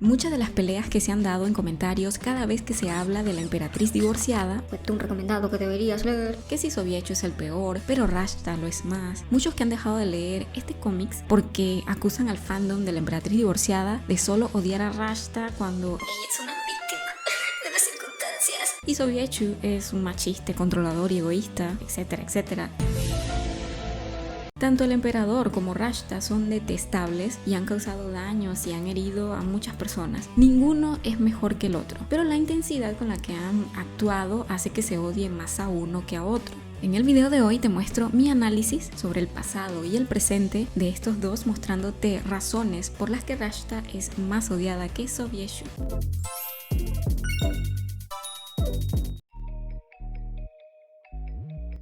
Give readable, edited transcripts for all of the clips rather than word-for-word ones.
Muchas de las peleas que se han dado en comentarios cada vez que se habla de la emperatriz divorciada, un recomendado que deberías leer, que si Sobiechu es el peor, pero Rashta lo es más. Muchos que han dejado de leer este cómics porque acusan al fandom de la emperatriz divorciada de solo odiar a Rashta cuando ella es una víctima de las circunstancias. y Sobiechu es un machista, controlador y egoísta, etcétera, etcétera. Tanto el emperador como Rashta son detestables y han causado daños y han herido a muchas personas. Ninguno es mejor que el otro, pero la intensidad con la que han actuado hace que se odie más a uno que a otro. En el video de hoy te muestro mi análisis sobre el pasado y el presente de estos dos, mostrándote razones por las que Rashta es más odiada que Sobiechu.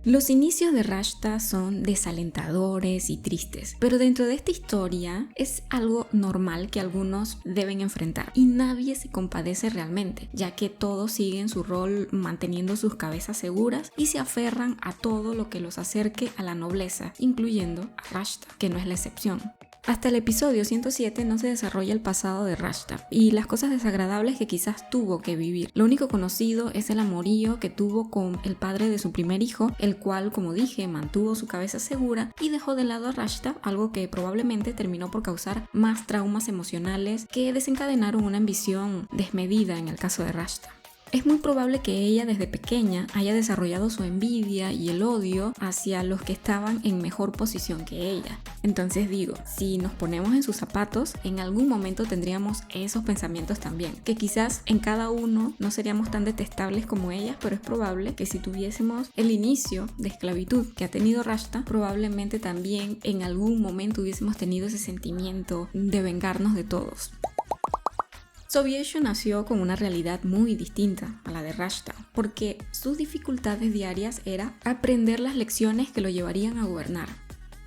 Los inicios de Rashta son desalentadores y tristes, pero dentro de esta historia es algo normal que algunos deben enfrentar y nadie se compadece realmente, ya que todos siguen su rol manteniendo sus cabezas seguras y se aferran a todo lo que los acerque a la nobleza, incluyendo a Rashta, que no es la excepción. Hasta el episodio 107 no se desarrolla el pasado de Rashta y las cosas desagradables que quizás tuvo que vivir. Lo único conocido es el amorío que tuvo con el padre de su primer hijo, el cual, como dije, mantuvo su cabeza segura y dejó de lado a Rashta, algo que probablemente terminó por causar más traumas emocionales que desencadenaron una ambición desmedida en el caso de Rashta. Es muy probable que ella desde pequeña haya desarrollado su envidia y el odio hacia los que estaban en mejor posición que ella. Entonces digo, si nos ponemos en sus zapatos, en algún momento tendríamos esos pensamientos también, que quizás en cada uno no seríamos tan detestables como ella, pero es probable que si tuviésemos el inicio de esclavitud que ha tenido Rashta, probablemente también en algún momento hubiésemos tenido ese sentimiento de vengarnos de todos. Sobiechu nació con una realidad muy distinta a la de Rashta, porque sus dificultades diarias era aprender las lecciones que lo llevarían a gobernar.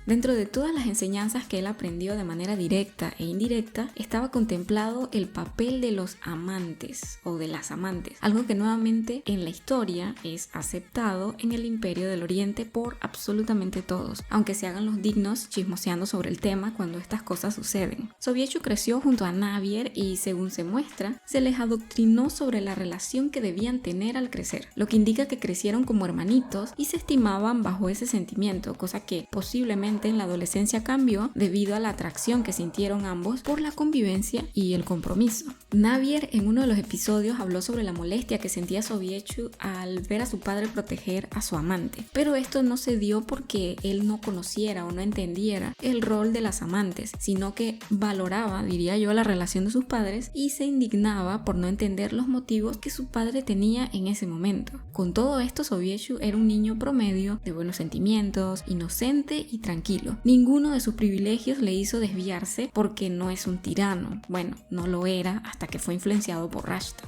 Dentro de todas las enseñanzas que él aprendió de manera directa e indirecta, estaba contemplado el papel de los amantes o de las amantes, algo que nuevamente en la historia es aceptado en el Imperio del Oriente por absolutamente todos, aunque se hagan los dignos chismoseando sobre el tema cuando estas cosas suceden. Sobiechu creció junto a Navier y, según se muestra, se les adoctrinó sobre la relación que debían tener al crecer, lo que indica que crecieron como hermanitos y se estimaban bajo ese sentimiento, cosa que posiblemente en la adolescencia cambió debido a la atracción que sintieron ambos por la convivencia y el compromiso. Navier en uno de los episodios habló sobre la molestia que sentía Sobiechu al ver a su padre proteger a su amante, pero esto no se dio porque él no conociera o no entendiera el rol de las amantes, sino que valoraba, diría yo, la relación de sus padres y se indignaba por no entender los motivos que su padre tenía en ese momento. Con todo esto, Sobiechu era un niño promedio de buenos sentimientos, inocente y tranquilo. Ninguno de sus privilegios le hizo desviarse porque no es un tirano. Bueno, no lo era hasta que fue influenciado por Rashta.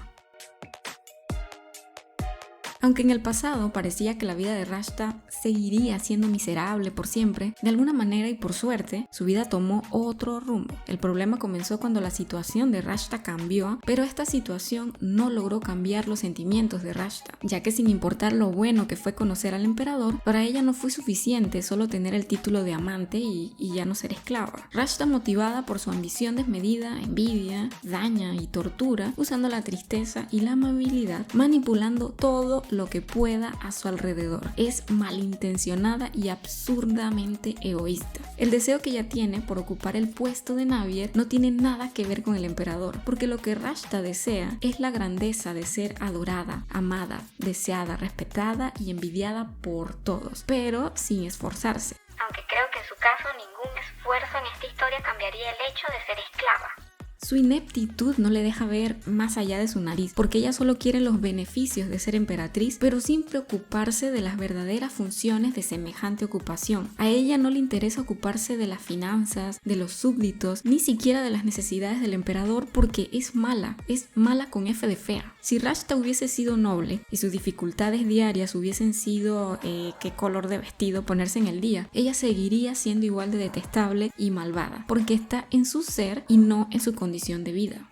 Aunque en el pasado parecía que la vida de Rashta seguiría siendo miserable por siempre, de alguna manera y por suerte, su vida tomó otro rumbo. El problema comenzó cuando la situación de Rashta cambió, pero esta situación no logró cambiar los sentimientos de Rashta, ya que sin importar lo bueno que fue conocer al emperador, para ella no fue suficiente solo tener el título de amante y ya no ser esclava. Rashta, motivada por su ambición desmedida, envidia, daña y tortura, usando la tristeza y la amabilidad, manipulando todo lo que pueda a su alrededor. Es malintencionada y absurdamente egoísta. El deseo que ella tiene por ocupar el puesto de Navier no tiene nada que ver con el emperador, porque lo que Rashta desea es la grandeza de ser adorada, amada, deseada, respetada y envidiada por todos, pero sin esforzarse. Aunque creo que en su caso ningún esfuerzo en esta historia cambiaría el hecho de ser esclava. Su ineptitud no le deja ver más allá de su nariz, porque ella solo quiere los beneficios de ser emperatriz, pero sin preocuparse de las verdaderas funciones de semejante ocupación. A ella no le interesa ocuparse de las finanzas, de los súbditos, ni siquiera de las necesidades del emperador, porque es mala con F de fea. Si Rashta hubiese sido noble y sus dificultades diarias hubiesen sido qué color de vestido ponerse en el día, ella seguiría siendo igual de detestable y malvada, porque está en su ser y no en su condición de vida.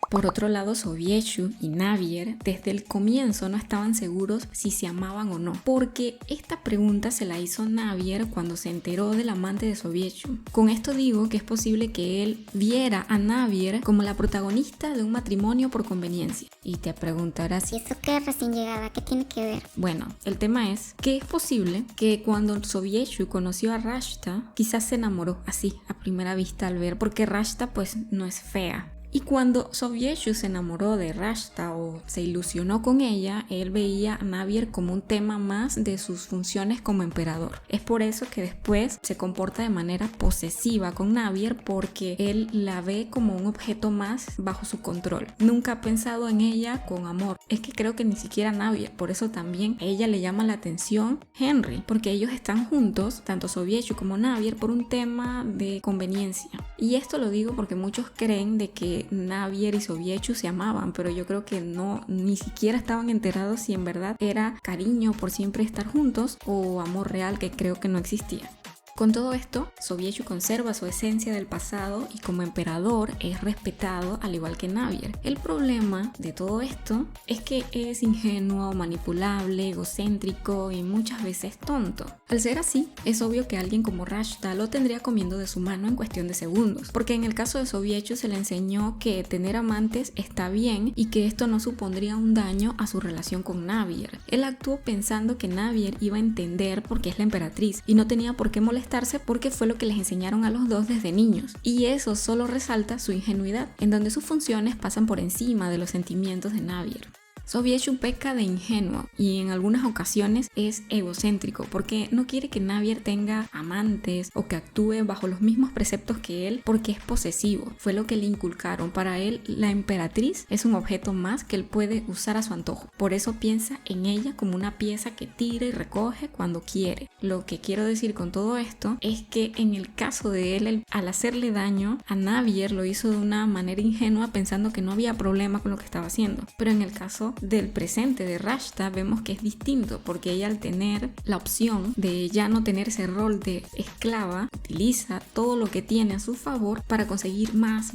Por otro lado, Sobieshu y Navier desde el comienzo no estaban seguros si se amaban o no, porque esta pregunta se la hizo Navier cuando se enteró del amante de Sobieshu. Con esto digo que es posible que él viera a Navier como la protagonista de un matrimonio por conveniencia. Y te preguntarás, ¿y eso qué, recién llegada? ¿Qué tiene que ver? Bueno, el tema es que es posible que cuando Sobieshu conoció a Rashta, quizás se enamoró así a primera vista al ver, porque Rashta pues no es fea. Y cuando Sobieshu se enamoró de Rashta o se ilusionó con ella, él veía a Navier como un tema más de sus funciones como emperador. Es por eso que después se comporta de manera posesiva con Navier, porque él la ve como un objeto más bajo su control. Nunca ha pensado en ella con amor. Es que creo que ni siquiera Navier, por eso también a ella le llama la atención Henry, porque ellos están juntos, tanto Sobieshu como Navier, por un tema de conveniencia. Y esto lo digo porque muchos creen de que Navier y Sobieshu se amaban, pero yo creo que no, ni siquiera estaban enterados si en verdad era cariño por siempre estar juntos o amor real, que creo que no existía. Con todo esto, Sobieshu conserva su esencia del pasado y como emperador es respetado al igual que Navier. El problema de todo esto es que es ingenuo, manipulable, egocéntrico y muchas veces tonto. Al ser así, es obvio que alguien como Rashta lo tendría comiendo de su mano en cuestión de segundos, porque en el caso de Sobieshu se le enseñó que tener amantes está bien y que esto no supondría un daño a su relación con Navier. Él actuó pensando que Navier iba a entender porque es la emperatriz y no tenía por qué molestar porque fue lo que les enseñaron a los dos desde niños, y eso solo resalta su ingenuidad, en donde sus funciones pasan por encima de los sentimientos de Navier. Sobieshu peca de ingenuo y en algunas ocasiones es egocéntrico porque no quiere que Navier tenga amantes o que actúe bajo los mismos preceptos que él porque es posesivo. Fue lo que le inculcaron. Para él, la emperatriz es un objeto más que él puede usar a su antojo. Por eso piensa en ella como una pieza que tira y recoge cuando quiere. Lo que quiero decir con todo esto es que en el caso de él, al hacerle daño a Navier lo hizo de una manera ingenua pensando que no había problema con lo que estaba haciendo. Pero en el caso del presente de Rashta vemos que es distinto, porque ella, al tener la opción de ya no tener ese rol de esclava, utiliza todo lo que tiene a su favor para conseguir más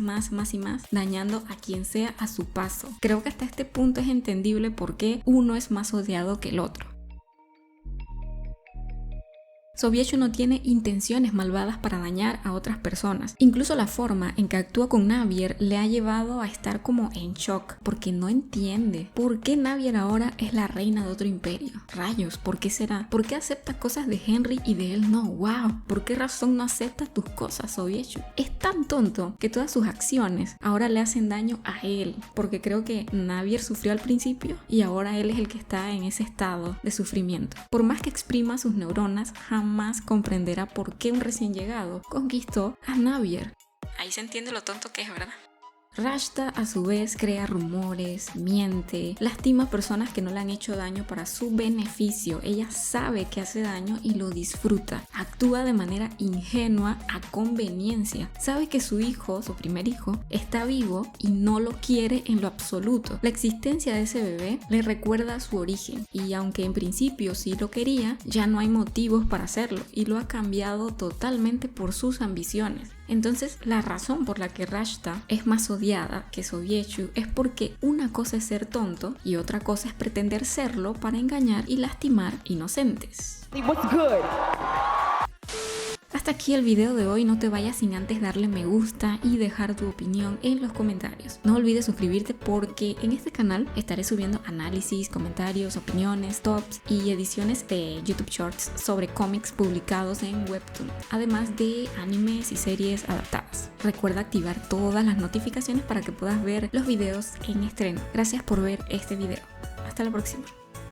y más, dañando a quien sea a su paso. Creo que hasta este punto es entendible por qué uno es más odiado que el otro. Sobieshu no tiene intenciones malvadas para dañar a otras personas. Incluso la forma en que actúa con Navier le ha llevado a estar como en shock, porque no entiende por qué Navier ahora es la reina de otro imperio. Rayos, ¿por qué será? ¿Por qué acepta cosas de Henry y de él no? ¡Wow! ¿Por qué razón no acepta tus cosas, Sobieshu? Es tan tonto que todas sus acciones ahora le hacen daño a él, porque creo que Navier sufrió al principio y ahora él es el que está en ese estado de sufrimiento. Por más que exprima sus neuronas, jamás comprenderá por qué un recién llegado conquistó a Navier. Ahí se entiende lo tonto que es, ¿verdad? Rashta a su vez crea rumores, miente, lastima a personas que no le han hecho daño para su beneficio. Ella sabe que hace daño y lo disfruta. Actúa de manera ingenua a conveniencia. Sabe que su hijo, su primer hijo, está vivo y no lo quiere en lo absoluto. La existencia de ese bebé le recuerda su origen y aunque en principio sí lo quería, ya no hay motivos para hacerlo y lo ha cambiado totalmente por sus ambiciones. Entonces, la razón por la que Rashta es más odiada que Sobieshu es porque una cosa es ser tonto y otra cosa es pretender serlo para engañar y lastimar inocentes. Hasta aquí el video de hoy. No te vayas sin antes darle me gusta y dejar tu opinión en los comentarios. No olvides suscribirte porque en este canal estaré subiendo análisis, comentarios, opiniones, tops y ediciones de YouTube Shorts sobre cómics publicados en Webtoon, además de animes y series adaptadas. Recuerda activar todas las notificaciones para que puedas ver los videos en estreno. Gracias por ver este video. Hasta la próxima.